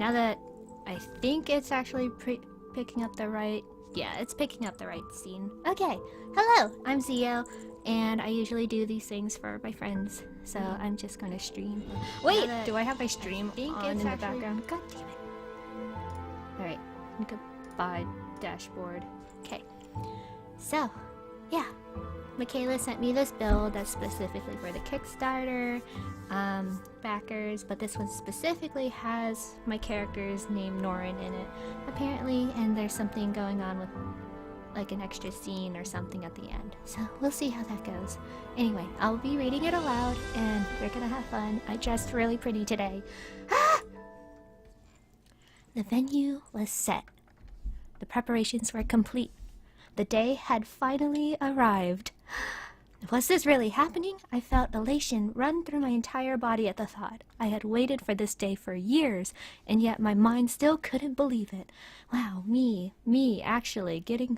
now that I think it's actually picking up the right... Yeah, it's picking up the right scene. Okay, hello, I'm Zio, and I usually do these things for my friends, so I'm just gonna stream. Wait, do I have my stream on in the background? God damn it. Alright, goodbye, dashboard. Okay, so, yeah. Michaela sent me this build that's specifically for the Kickstarter backers, but this one specifically has my character's name Noryn in it, apparently, and there's something going on with like an extra scene or something at the end. So we'll see how that goes. Anyway, I'll be reading it aloud, and we're gonna have fun. I dressed really pretty today. Ah! The venue was set. The preparations were complete. The day had finally arrived. Was this really happening? I felt elation run through my entire body at the thought. I had waited for this day for years, and yet my mind still couldn't believe it. Wow, me actually getting,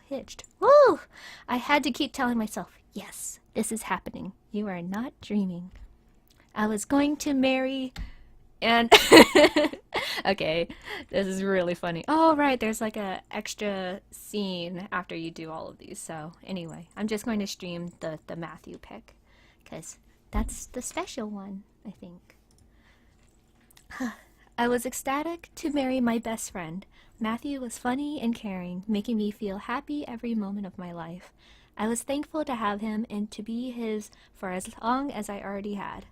hitched. Woo! I had to keep telling myself, yes, this is happening. You are not dreaming. I was going to marry... And okay, this is really funny. Oh right, there's like a extra scene after you do all of these. So anyway, I'm just going to stream the Matthew pick, because that's the special one, I think. I was ecstatic to marry my best friend. Matthew was funny and caring, making me feel happy every moment of my life. I was thankful to have him and to be his for as long as I already had.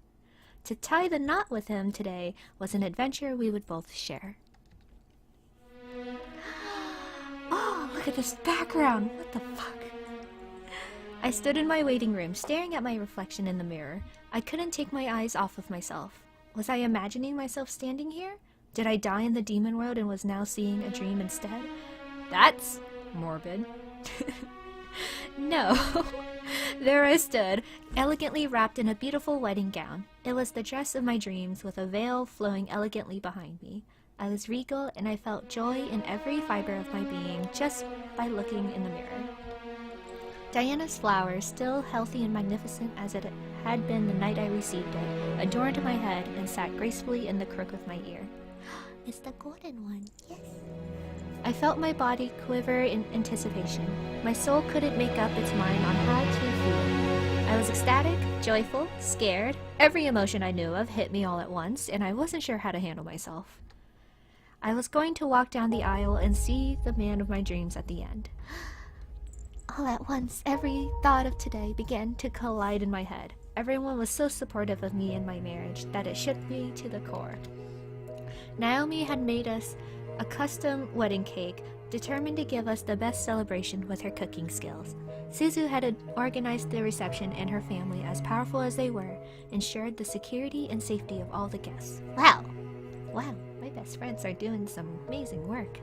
To tie the knot with him today was an adventure we would both share. Oh, look at this background! What the fuck? I stood in my waiting room, staring at my reflection in the mirror. I couldn't take my eyes off of myself. Was I imagining myself standing here? Did I die in the demon world and was now seeing a dream instead? That's morbid. No. There I stood, elegantly wrapped in a beautiful wedding gown. It was the dress of my dreams, with a veil flowing elegantly behind me. I was regal, and I felt joy in every fiber of my being just by looking in the mirror. Diana's flower, still healthy and magnificent as it had been the night I received it, adorned my head and sat gracefully in the crook of my ear. It's the golden one, yes. I felt my body quiver in anticipation. My soul couldn't make up its mind on how to feel. I was ecstatic, joyful, scared. Every emotion I knew of hit me all at once, and I wasn't sure how to handle myself. I was going to walk down the aisle and see the man of my dreams at the end. All at once, every thought of today began to collide in my head. Everyone was so supportive of me and my marriage that it shook me to the core. Naomi had made us a custom wedding cake, determined to give us the best celebration with her cooking skills. Suzu had organized the reception, and her family, as powerful as they were, ensured the security and safety of all the guests. Wow, my best friends are doing some amazing work.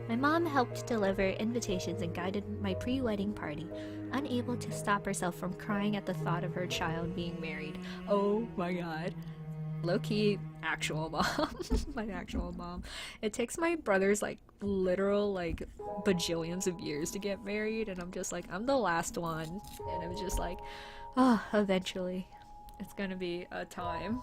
My mom helped deliver invitations and guided my pre-wedding party, unable to stop herself from crying at the thought of her child being married. Oh my god. Low-key, actual mom. My actual mom. It takes my brothers, like, literal, like, bajillions of years to get married, and I'm just like, I'm the last one. And I'm just like, oh, eventually. It's gonna be a time.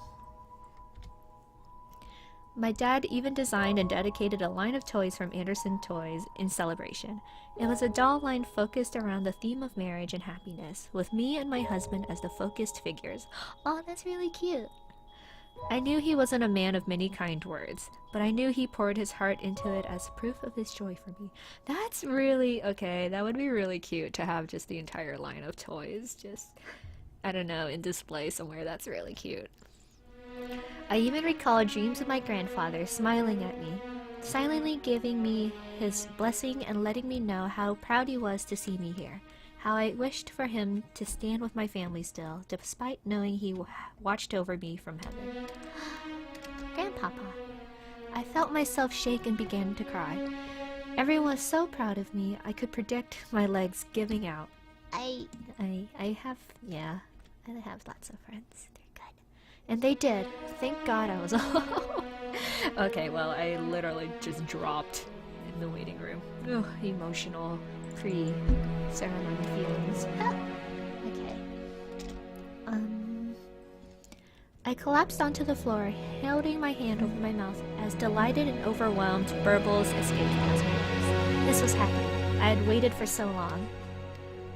My dad even designed and dedicated a line of toys from Anderson Toys in celebration. It was a doll line focused around the theme of marriage and happiness, with me and my husband as the focused figures. Oh, that's really cute. I knew he wasn't a man of many kind words, but I knew he poured his heart into it as proof of his joy for me. That's really, okay, that would be really cute to have just the entire line of toys, just, I don't know, in display somewhere. That's really cute. I even recall dreams of my grandfather smiling at me, silently giving me his blessing and letting me know how proud he was to see me here. How I wished for him to stand with my family still, despite knowing he watched over me from heaven. Grandpapa. I felt myself shake and began to cry. Everyone was so proud of me, I could predict my legs giving out. I have lots of friends. They're good. And they did. Thank God I was alone. Okay, well, I literally just dropped in the waiting room. Ugh, emotional pre-ceremony feelings. Okay. I I collapsed onto the floor, holding my hand over my mouth as delighted and overwhelmed burbles escaped past my lips. This was happening. I had waited for so long.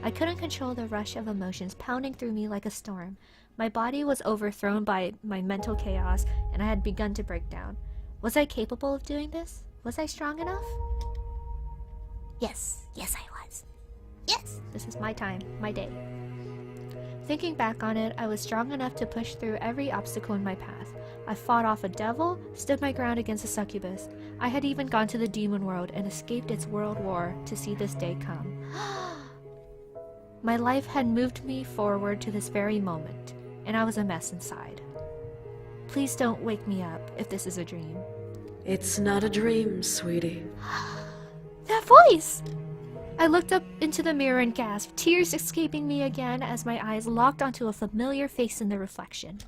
I couldn't control the rush of emotions pounding through me like a storm. My body was overthrown by my mental chaos, and I had begun to break down. Was I capable of doing this? Was I strong enough? Yes, I was. Yes! This is my time, my day. Thinking back on it, I was strong enough to push through every obstacle in my path. I fought off a devil, stood my ground against a succubus. I had even gone to the demon world and escaped its world war to see this day come. My life had moved me forward to this very moment, and I was a mess inside. Please don't wake me up if this is a dream. It's not a dream, sweetie. That voice! I looked up into the mirror and gasped, tears escaping me again as my eyes locked onto a familiar face in the reflection.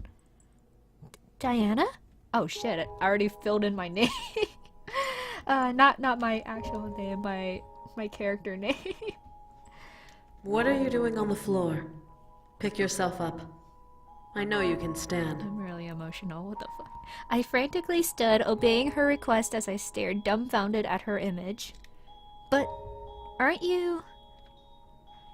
Diana? Oh shit, I already filled in my name. Not my actual name, my character name. What are you doing on the floor? Pick yourself up. I know you can stand. I'm really emotional, what the fuck? I frantically stood, obeying her request as I stared dumbfounded at her image. But aren't you...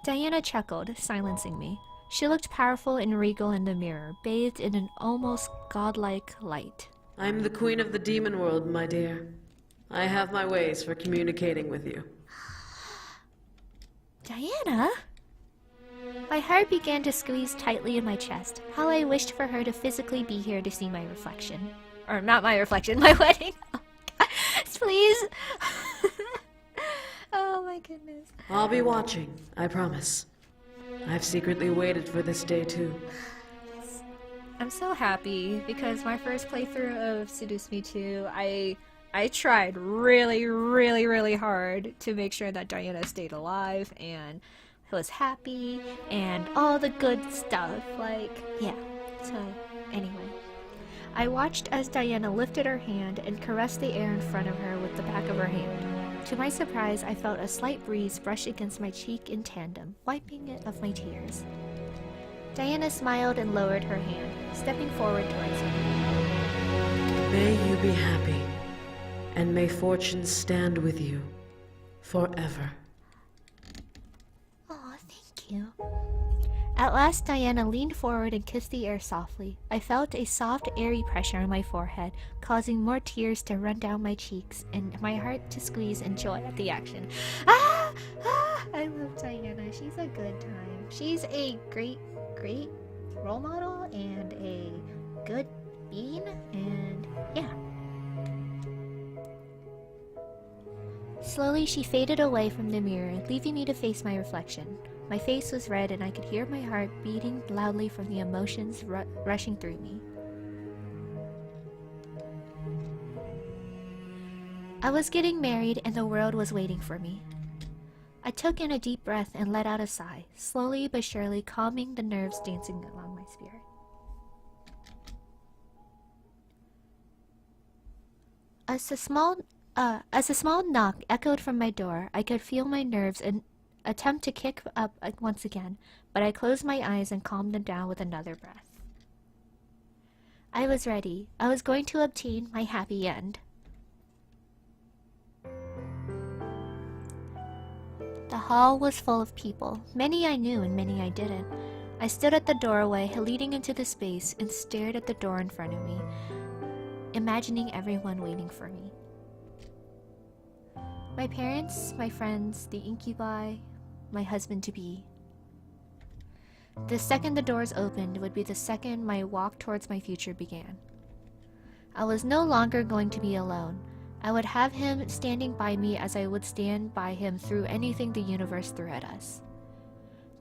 Diana chuckled, silencing me. She looked powerful and regal in the mirror, bathed in an almost godlike light. I'm the queen of the demon world, my dear. I have my ways for communicating with you. Diana? My heart began to squeeze tightly in my chest. How I wished for her to physically be here to see my reflection. Or not my reflection, my wedding. Please. Oh my goodness. I'll be watching, I promise. I've secretly waited for this day too. Yes. I'm so happy because my first playthrough of Seduce Me 2, I tried really hard to make sure that Diana stayed alive and was happy and all the good stuff. Like, yeah. So, anyway. I watched as Diana lifted her hand and caressed the air in front of her with the back of her hand. To my surprise, I felt a slight breeze brush against my cheek in tandem, wiping it of my tears. Diana smiled and lowered her hand, stepping forward towards me. May you be happy, and may fortune stand with you forever. Oh, thank you. At last, Diana leaned forward and kissed the air softly. I felt a soft, airy pressure on my forehead, causing more tears to run down my cheeks and my heart to squeeze in joy at the action. Ah! I love Diana. She's a good time. She's a great role model and a good bean, and yeah. Slowly, she faded away from the mirror, leaving me to face my reflection. My face was red and I could hear my heart beating loudly from the emotions rushing through me. I was getting married and the world was waiting for me. I took in a deep breath and let out a sigh, slowly but surely calming the nerves dancing along my spirit. As a small knock echoed from my door, I could feel my nerves and attempt to kick up once again, but I closed my eyes and calmed them down with another breath. I was ready. I was going to obtain my happy end. The hall was full of people. Many I knew and many I didn't. I stood at the doorway leading into the space and stared at the door in front of me, imagining everyone waiting for me. My parents, my friends, the incubi, my husband-to-be. The second the doors opened would be the second my walk towards my future began. I was no longer going to be alone. I would have him standing by me as I would stand by him through anything the universe threw at us.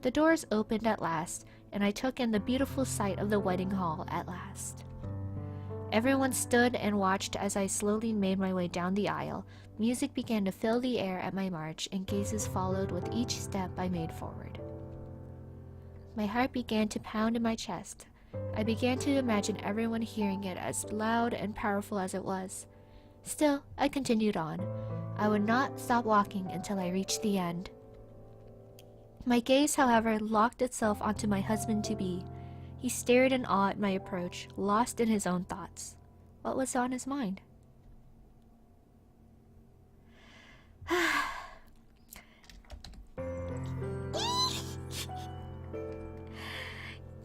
The doors opened at last, and I took in the beautiful sight of the wedding hall at last. Everyone stood and watched as I slowly made my way down the aisle. Music began to fill the air at my march, and gazes followed with each step I made forward. My heart began to pound in my chest. I began to imagine everyone hearing it as loud and powerful as it was. Still, I continued on. I would not stop walking until I reached the end. My gaze, however, locked itself onto my husband-to-be. He stared in awe at my approach, lost in his own thoughts. What was on his mind?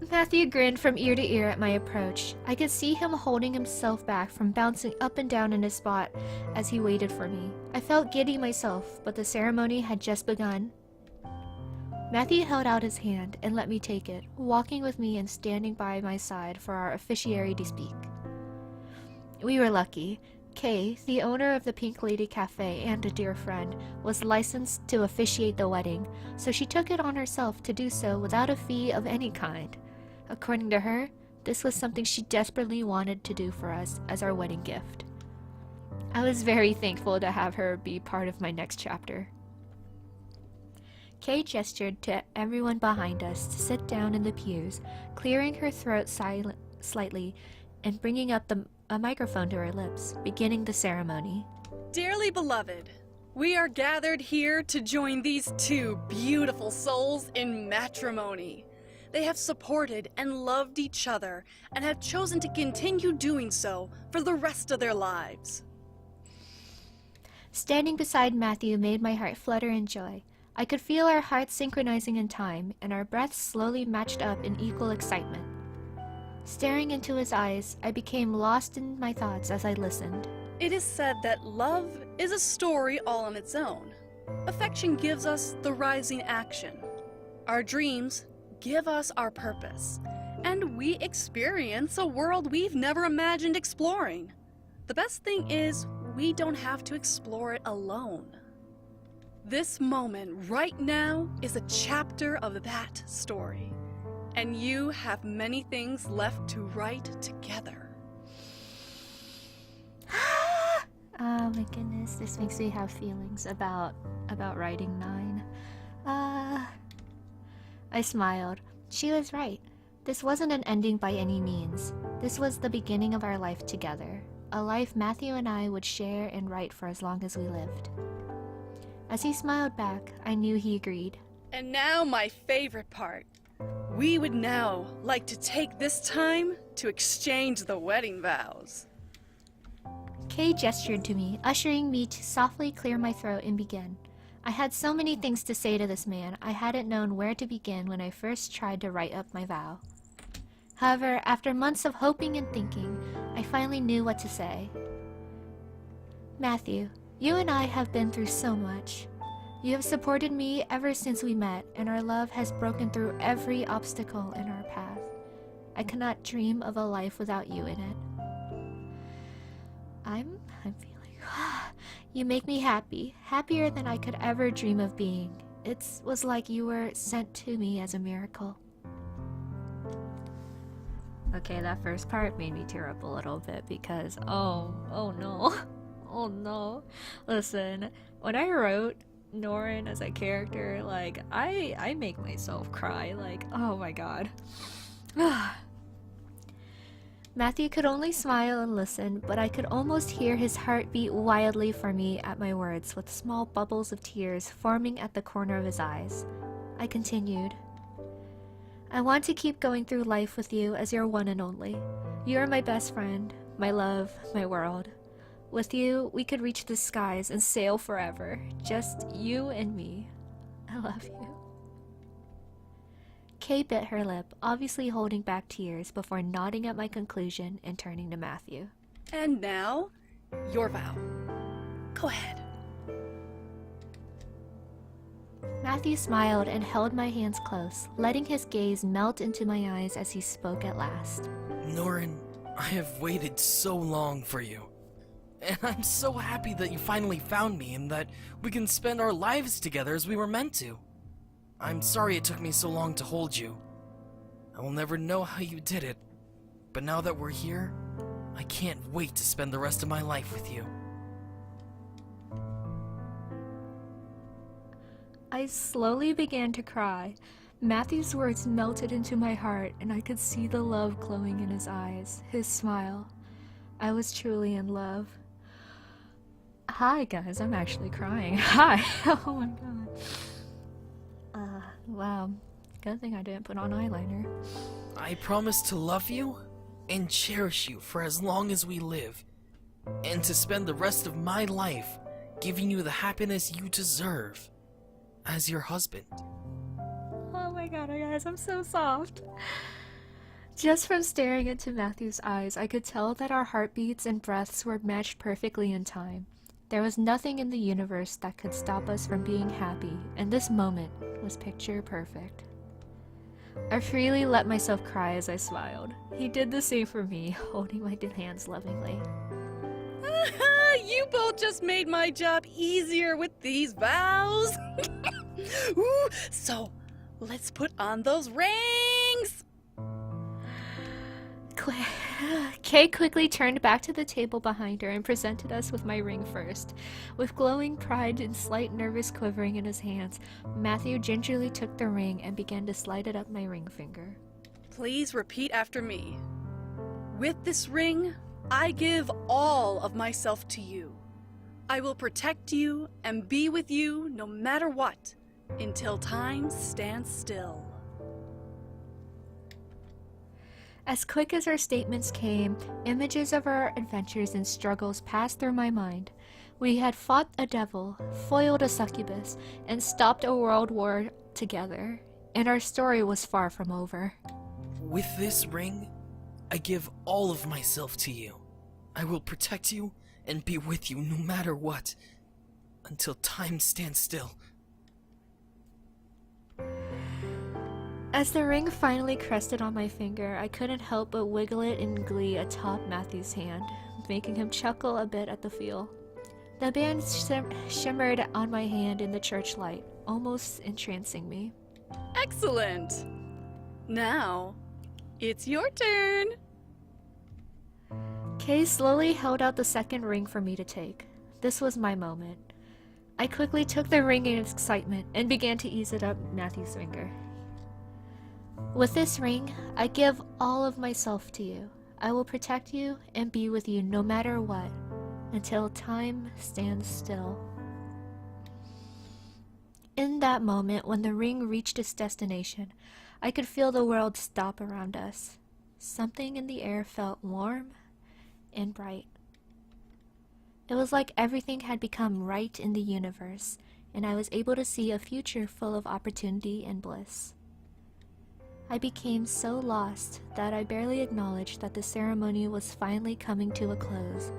Matthew grinned from ear to ear at my approach. I could see him holding himself back from bouncing up and down in his spot as he waited for me. I felt giddy myself, but the ceremony had just begun. Matthew held out his hand and let me take it, walking with me and standing by my side for our officiary to speak. We were lucky. Kay, the owner of the Pink Lady Cafe and a dear friend, was licensed to officiate the wedding, so she took it on herself to do so without a fee of any kind. According to her, this was something she desperately wanted to do for us as our wedding gift. I was very thankful to have her be part of my next chapter. Kay gestured to everyone behind us to sit down in the pews, clearing her throat slightly and bringing up a microphone to her lips, beginning the ceremony. Dearly beloved, we are gathered here to join these two beautiful souls in matrimony. They have supported and loved each other and have chosen to continue doing so for the rest of their lives. Standing beside Matthew made my heart flutter in joy. I could feel our hearts synchronizing in time, and our breaths slowly matched up in equal excitement. Staring into his eyes, I became lost in my thoughts as I listened. It is said that love is a story all on its own. Affection gives us the rising action. Our dreams give us our purpose, and we experience a world we've never imagined exploring. The best thing is, we don't have to explore it alone. This moment right now is a chapter of that story, and you have many things left to write together. Oh my goodness, this makes me have feelings about writing 9. I smiled. She was right. This wasn't an ending by any means. This was the beginning of our life together. A life Matthew and I would share and write for as long as we lived. As he smiled back, I knew he agreed. And now my favorite part. We would now like to take this time to exchange the wedding vows. Kay gestured to me, ushering me to softly clear my throat and begin. I had so many things to say to this man, I hadn't known where to begin when I first tried to write up my vow. However, after months of hoping and thinking, I finally knew what to say. Matthew, you and I have been through so much. You have supported me ever since we met, and our love has broken through every obstacle in our path. I cannot dream of a life without you in it. I'm feeling... You make me happy, happier than I could ever dream of being. It was like you were sent to me as a miracle. Okay, that first part made me tear up a little bit because, oh no, oh no. Listen, when I wrote Noryn as a character, like, I make myself cry, like, oh my god. Matthew could only smile and listen, but I could almost hear his heart beat wildly for me at my words, with small bubbles of tears forming at the corner of his eyes. I continued. I want to keep going through life with you as your one and only. You are my best friend, my love, my world. With you, we could reach the skies and sail forever. Just you and me. I love you. Kay bit her lip, obviously holding back tears before nodding at my conclusion and turning to Matthew. And now, your vow. Go ahead. Matthew smiled and held my hands close, letting his gaze melt into my eyes as he spoke at last. Noryn, I have waited so long for you. And I'm so happy that you finally found me and that we can spend our lives together as we were meant to. I'm sorry it took me so long to hold you. I will never know how you did it, but now that we're here, I can't wait to spend the rest of my life with you. I slowly began to cry. Matthew's words melted into my heart, and I could see the love glowing in his eyes, his smile. I was truly in love. Hi guys, I'm actually crying. Hi! Oh my god. Wow. Good thing I didn't put on eyeliner. I promise to love you and cherish you for as long as we live, and to spend the rest of my life giving you the happiness you deserve as your husband. Oh my god, guys, I'm so soft. Just from staring into Matthew's eyes, I could tell that our heartbeats and breaths were matched perfectly in time. There was nothing in the universe that could stop us from being happy, and this moment was picture perfect. I freely let myself cry as I smiled. He did the same for me, holding my hands lovingly. You both just made my job easier with these vows. Ooh, so let's put on those rings. Kay quickly turned back to the table behind her and presented us with my ring first. With glowing pride and slight nervous quivering in his hands, Matthew gingerly took the ring and began to slide it up my ring finger. Please repeat after me. With this ring, I give all of myself to you. I will protect you and be with you no matter what, until time stands still. As quick as our statements came, images of our adventures and struggles passed through my mind. We had fought a devil, foiled a succubus, and stopped a world war together, and our story was far from over. With this ring, I give all of myself to you. I will protect you and be with you no matter what, until time stands still. As the ring finally crested on my finger, I couldn't help but wiggle it in glee atop Matthew's hand, making him chuckle a bit at the feel. The band shimmered on my hand in the church light, almost entrancing me. Excellent! Now, it's your turn! Kay slowly held out the second ring for me to take. This was my moment. I quickly took the ring in excitement and began to ease it up Matthew's finger. With this ring, I give all of myself to you. I will protect you and be with you no matter what, until time stands still. In that moment, when the ring reached its destination, I could feel the world stop around us. Something in the air felt warm and bright. It was like everything had become right in the universe, and I was able to see a future full of opportunity and bliss. I became so lost that I barely acknowledged that the ceremony was finally coming to a close,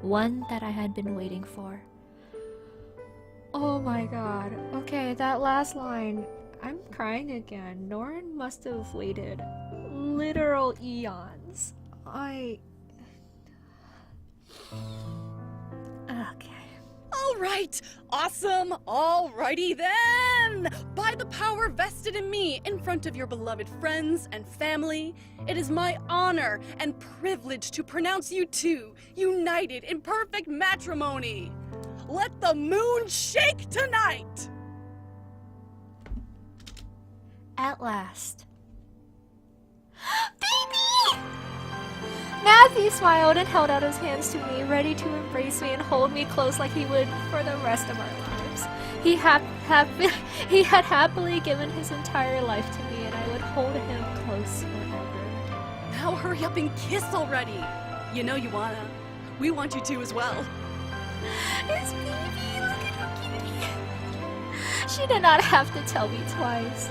one that I had been waiting for. Oh my god. Okay, that last line, I'm crying again. Noryn must have waited literal eons. Okay. Alright, awesome, alrighty then! By the power vested in me in front of your beloved friends and family, it is my honor and privilege to pronounce you two united in perfect matrimony. Let the moon shake tonight! At last. Baby! Matthew smiled and held out his hands to me, ready to embrace me and hold me close like he would for the rest of our lives. He had happily given his entire life to me, and I would hold him close forever. Now hurry up and kiss already. You know you wanna. We want you to as well. His baby, look at how cute. She did not have to tell me twice.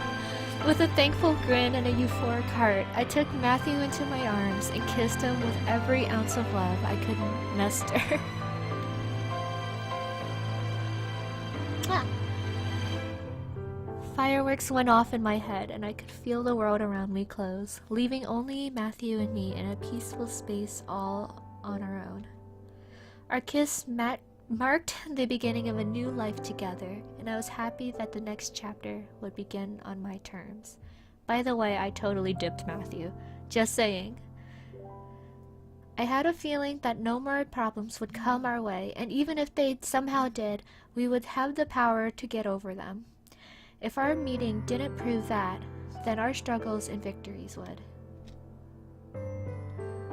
With a thankful grin and a euphoric heart, I took Matthew into my arms and kissed him with every ounce of love I could muster. Fireworks went off in my head, and I could feel the world around me close, leaving only Matthew and me in a peaceful space all on our own. Our kiss marked the beginning of a new life together, and I was happy that the next chapter would begin on my terms. By the way, I totally dipped Matthew. Just saying. I had a feeling that no more problems would come our way, and even if they somehow did, we would have the power to get over them. If our meeting didn't prove that, then our struggles and victories would.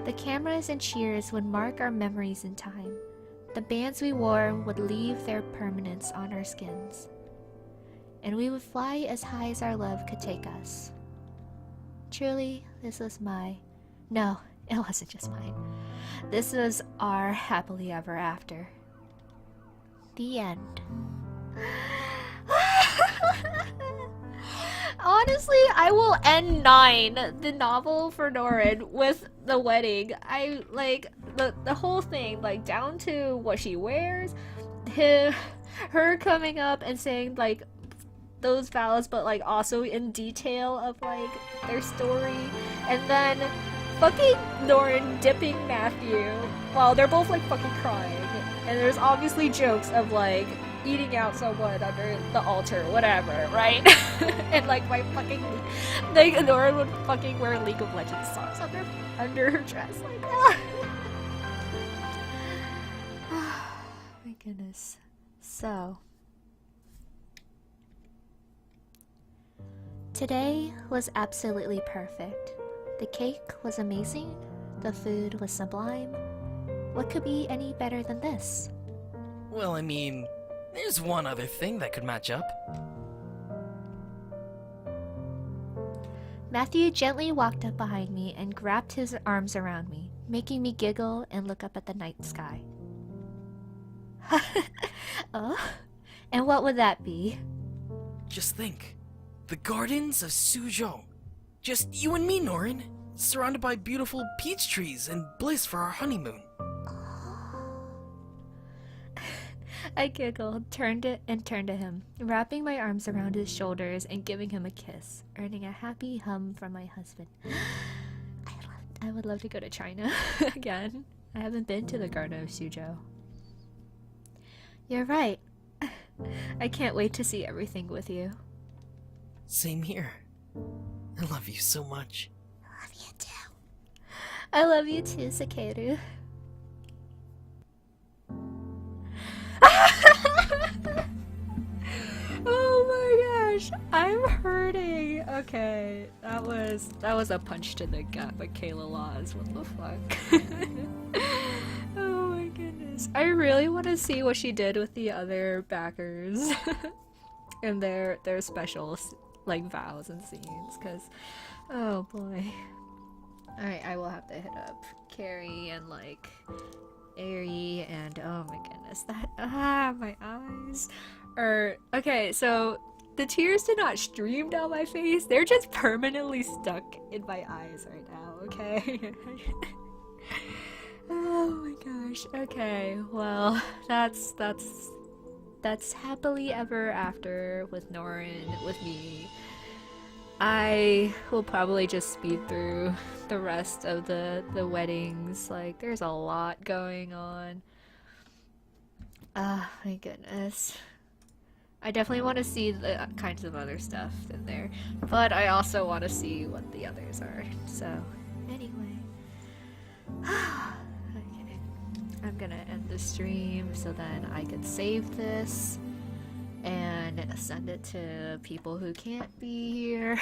The cameras and cheers would mark our memories in time. The bands we wore would leave their permanence on our skins, and we would fly as high as our love could take us. Truly, this was no, it wasn't just mine. This was our happily ever after. The end. Honestly, I will end 9, the novel for Noryn, with the wedding. I like the whole thing, like down to what she wears, her coming up and saying like those vows, but like also in detail of like their story, and then fucking Noryn dipping Matthew while they're both like fucking crying, and there's obviously jokes of like eating out someone under the altar, whatever, right? And like my fucking like Noryn would fucking wear League of Legends socks under her dress like that. My goodness. So today was absolutely perfect. The cake was amazing. The food was sublime. What could be any better than this? Well, I mean, there's one other thing that could match up. Matthew gently walked up behind me and grabbed his arms around me, making me giggle and look up at the night sky. Oh? And what would that be? Just think. The gardens of Suzhou. Just you and me, Noryn. Surrounded by beautiful peach trees and bliss for our honeymoon. I giggled, turned to him, wrapping my arms around his shoulders and giving him a kiss, earning a happy hum from my husband. I would love to go to China again. I haven't been to the Garden of Suzhou. You're right. I can't wait to see everything with you. Same here. I love you so much. I love you too. I love you too, Sakeru. Oh my gosh, I'm hurting. Okay, that was a punch to the gut, Michaela Laws. What the fuck? Oh my goodness. I really want to see what she did with the other backers and their special like vows and scenes, because oh boy. Alright, I will have to hit up Carrie and like Aerie and oh my goodness, that my eyes are okay. So the tears did not stream down my face, they're just permanently stuck in my eyes right now. Okay. Oh my gosh. Okay, well, that's happily ever after with Noryn, with me. I will probably just speed through the rest of the weddings. Like, there's a lot going on. Ah, my goodness. I definitely want to see the kinds of other stuff in there, but I also want to see what the others are. So, anyway. Okay. I'm gonna end the stream so then I can save this and send it to people who can't be here.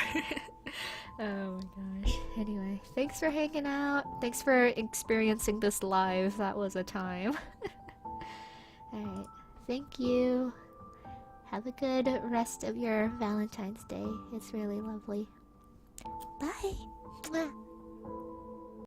Oh my gosh. Anyway, thanks for hanging out. Thanks for experiencing this live. That was a time. Alright, thank you. Have a good rest of your Valentine's Day. It's really lovely. Bye. Mwah.